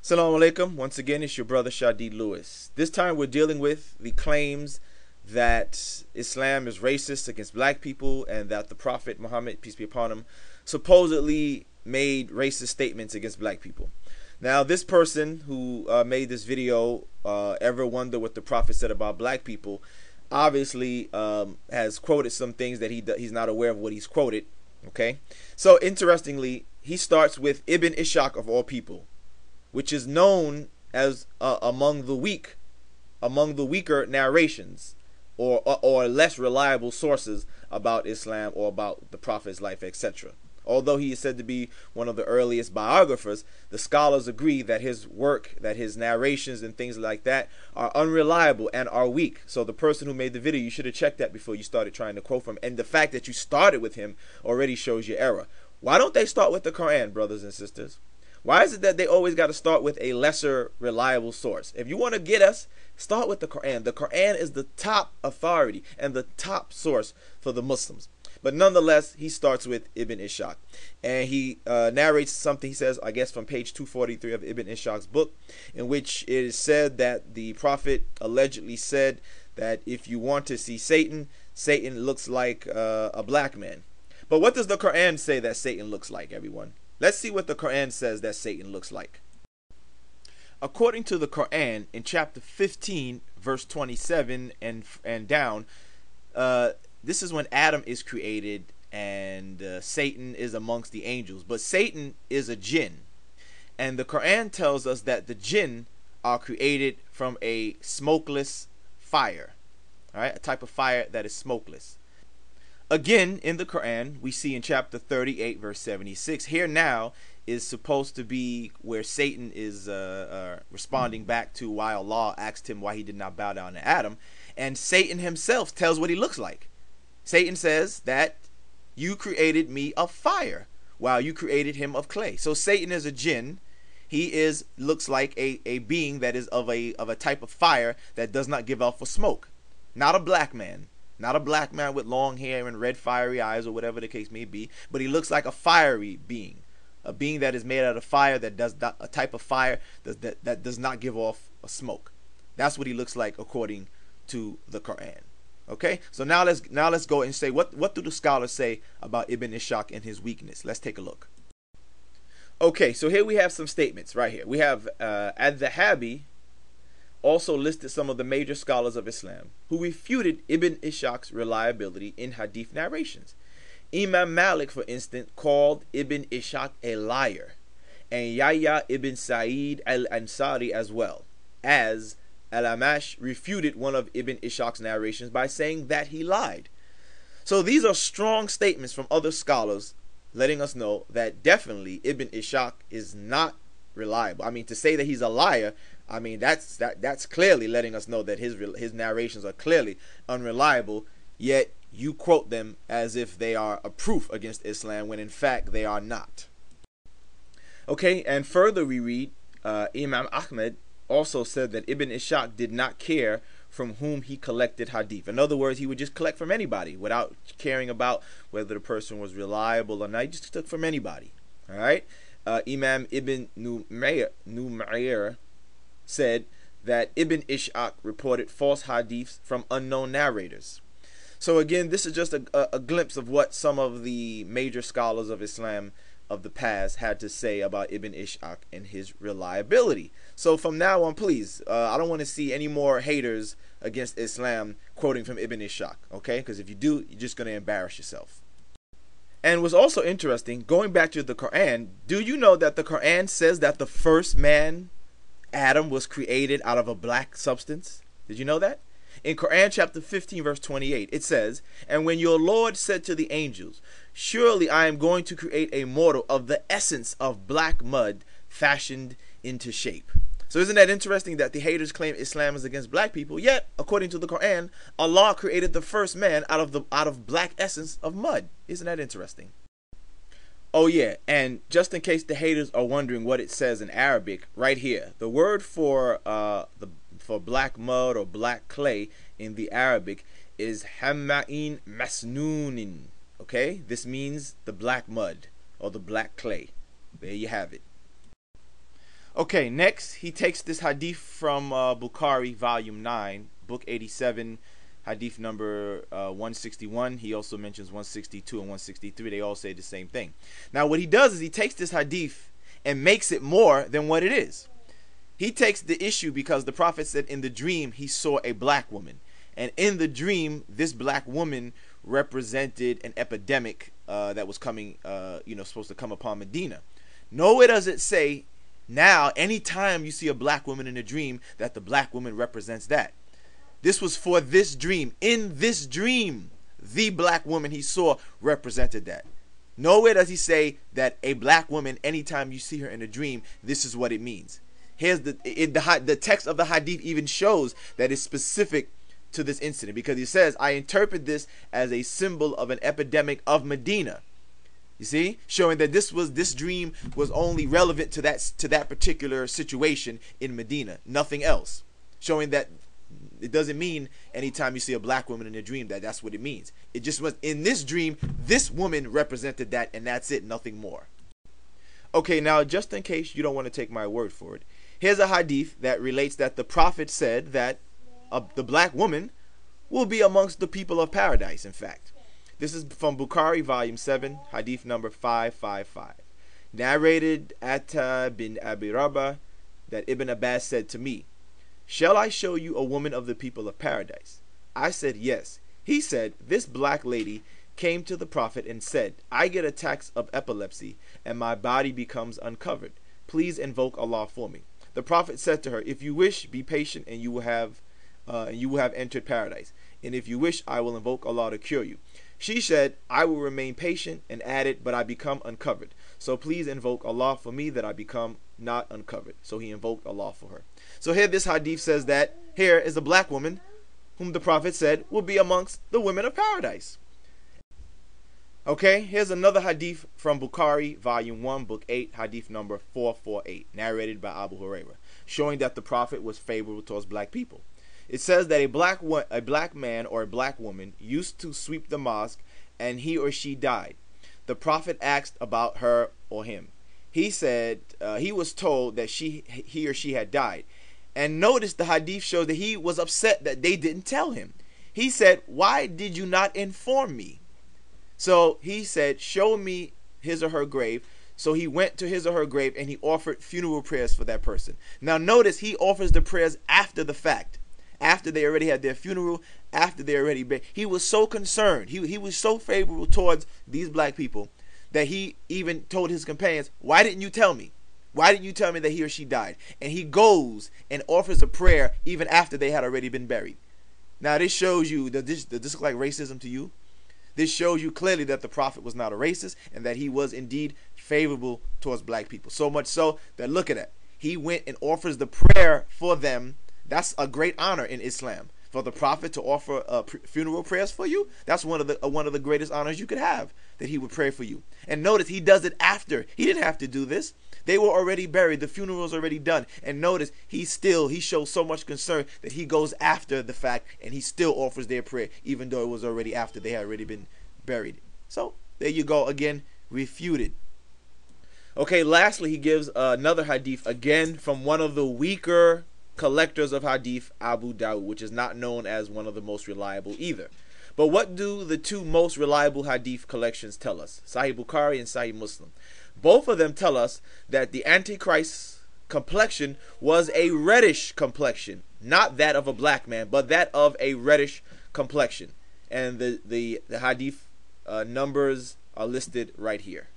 Assalamu alaikum. Once again, it's your brother Shadid Lewis. This time we're dealing with the claims that Islam is racist against black people and that the Prophet Muhammad, peace be upon him, supposedly made racist statements against black people. Now, this person who made this video, ever wonder what the Prophet said about black people, obviously has quoted some things that he's not aware of what he's quoted. Okay, so interestingly, he starts with Ibn Ishaq of all people, which is known as among the weaker narrations or less reliable sources about Islam or about the Prophet's life, etc. Although he is said to be one of the earliest biographers, the scholars agree that his work, that his narrations and things like that are unreliable and are weak. So the person who made the video, you should have checked that before you started trying to quote from him. And the fact that you started with him already shows your error. Why don't they start with the Quran, brothers and sisters? Why is it that they always got to start with a lesser reliable source? If you want to get us, start with the Quran. The Quran is the top authority and the top source for the Muslims. But nonetheless, he starts with Ibn Ishaq. And he narrates something, he says, I guess from page 243 of Ibn Ishaq's book, in which it is said that the Prophet allegedly said that if you want to see Satan, Satan looks like a black man. But what does the Quran say that Satan looks like, everyone? Let's see what the Quran says that Satan looks like. According to the Quran, in chapter 15, verse 27 and down, this is when Adam is created and Satan is amongst the angels. But Satan is a Jinn. And the Quran tells us that the Jinn are created from a smokeless fire. All right, a type of fire that is smokeless. Again, in the Quran, we see in chapter 38, verse 76, here now is supposed to be where Satan is responding back to why Allah asked him why he did not bow down to Adam. And Satan himself tells what he looks like. Satan says that you created me of fire while you created him of clay. So Satan is a jinn. He looks like a being that is of a type of fire that does not give off a smoke. Not a black man. Not a black man with long hair and red fiery eyes or whatever the case may be, but he looks like a fiery being. A being that is made out of fire, that does not, a type of fire that does not give off a smoke. That's what he looks like according to the Quran. Okay, so now let's go and say what do the scholars say about Ibn Ishaq and his weakness. Let's take a look. Okay, so here we have some statements right here. We have Ad-Dhahabi also listed some of the major scholars of Islam who refuted Ibn Ishaq's reliability in hadith narrations. Imam Malik, for instance, called Ibn Ishaq a liar, and Yahya ibn Sa'id al-Ansari as well, as Al-Amash refuted one of Ibn Ishaq's narrations by saying that he lied. So these are strong statements from other scholars letting us know that definitely Ibn Ishaq is not reliable. I mean, to say that he's a liar, I mean, that's clearly letting us know that his narrations are clearly unreliable, yet you quote them as if they are a proof against Islam when in fact they are not. Okay, and further we read Imam Ahmed also said that Ibn Ishaq did not care from whom he collected hadith. In other words, he would just collect from anybody without caring about whether the person was reliable or not. He just took from anybody. All right. Imam Ibn Numayr said that Ibn Ishaq reported false hadiths from unknown narrators. So again, this is just a glimpse of what some of the major scholars of Islam of the past had to say about Ibn Ishaq and his reliability. So from now on, please, I don't want to see any more haters against Islam quoting from Ibn Ishaq, okay? Because if you do, you're just going to embarrass yourself. And what's also interesting, going back to the Quran, do you know that the Quran says that the first man, Adam, was created out of a black substance? Did you know that? In Quran chapter 15 verse 28 it says, and when your Lord said to the angels, surely I am going to create a mortal of the essence of black mud fashioned into shape. So isn't that interesting that the haters claim Islam is against black people, yet according to the Quran, Allah created the first man out of black essence of mud. Isn't that interesting? Oh yeah, and just in case the haters are wondering what it says in Arabic, right here, the word for black mud or black clay in the Arabic is hamma'in masnunin. Okay, this means the black mud or the black clay. There you have it. Okay, next he takes this hadith from Bukhari, volume 9, book 87, hadith number 161. He also mentions 162 and 163. They all say the same thing. Now what he does is he takes this hadith and makes it more than what it is. He takes the issue because the Prophet said in the dream he saw a black woman. And in the dream, this black woman represented an epidemic that was coming, supposed to come upon Medina. Nowhere does it say now, anytime you see a black woman in a dream, that the black woman represents that. This was for this dream. In this dream, the black woman he saw represented that. Nowhere does he say that a black woman, anytime you see her in a dream, this is what it means. Here's the text of the hadith even shows that it's specific to this incident, because he says, I interpret this as a symbol of an epidemic of Medina. You see, showing that this dream was only relevant to that particular situation in Medina, nothing else. Showing that it doesn't mean anytime you see a black woman in a dream that's what it means. It just was in this dream, this woman represented that, and that's it, nothing more. Okay, now just in case you don't want to take my word for it, here's a hadith that relates that the Prophet said that the black woman will be amongst the people of paradise, in fact. This is from Bukhari, volume 7, hadith number 555. Narrated Atta bin Abi Rabah that Ibn Abbas said to me, shall I show you a woman of the people of paradise? I said, yes. He said, this black lady came to the Prophet and said, I get attacks of epilepsy and my body becomes uncovered. Please invoke Allah for me. The Prophet said to her, if you wish, be patient and you will have entered paradise. And if you wish, I will invoke Allah to cure you. She said, I will remain patient, and added, but I become uncovered. So please invoke Allah for me that I become not uncovered. So he invoked Allah for her. So here this hadith says that here is a black woman whom the Prophet said will be amongst the women of paradise. Okay, here's another hadith from Bukhari, volume 1, book 8, hadith number 448, narrated by Abu Hurairah, showing that the Prophet was favorable towards black people. It says that a black man or a black woman used to sweep the mosque and he or she died. The Prophet asked about her or him. He said he was told that he or she had died. And notice the hadith shows that he was upset that they didn't tell him. He said, why did you not inform me? So he said, show me his or her grave. So he went to his or her grave and he offered funeral prayers for that person. Now notice he offers the prayers after the fact. After they already had their funeral, after they already been, he was so concerned, he was so favorable towards these black people that he even told his companions, why didn't you tell me? Why didn't you tell me that he or she died? And he goes and offers a prayer even after they had already been buried. Now this shows you, does this look like racism to you? This shows you clearly that the Prophet was not a racist and that he was indeed favorable towards black people. So much so that look at that. He went and offers the prayer for them. That's a great honor in Islam. For the Prophet to offer funeral prayers for you, that's one of the greatest honors you could have, that he would pray for you. And notice he does it after. He didn't have to do this. They were already buried. The funeral was already done. And notice he shows so much concern that he goes after the fact and he still offers their prayer, even though it was already after they had already been buried. So there you go, again, refuted. Okay, lastly, he gives another hadith, again from one of the weaker collectors of hadith, Abu Dawud, which is not known as one of the most reliable either. But what do the two most reliable hadith collections tell us? Sahih Bukhari and Sahih Muslim. Both of them tell us that the Antichrist's complexion was a reddish complexion, not that of a black man, but that of a reddish complexion. And the hadith numbers are listed right here.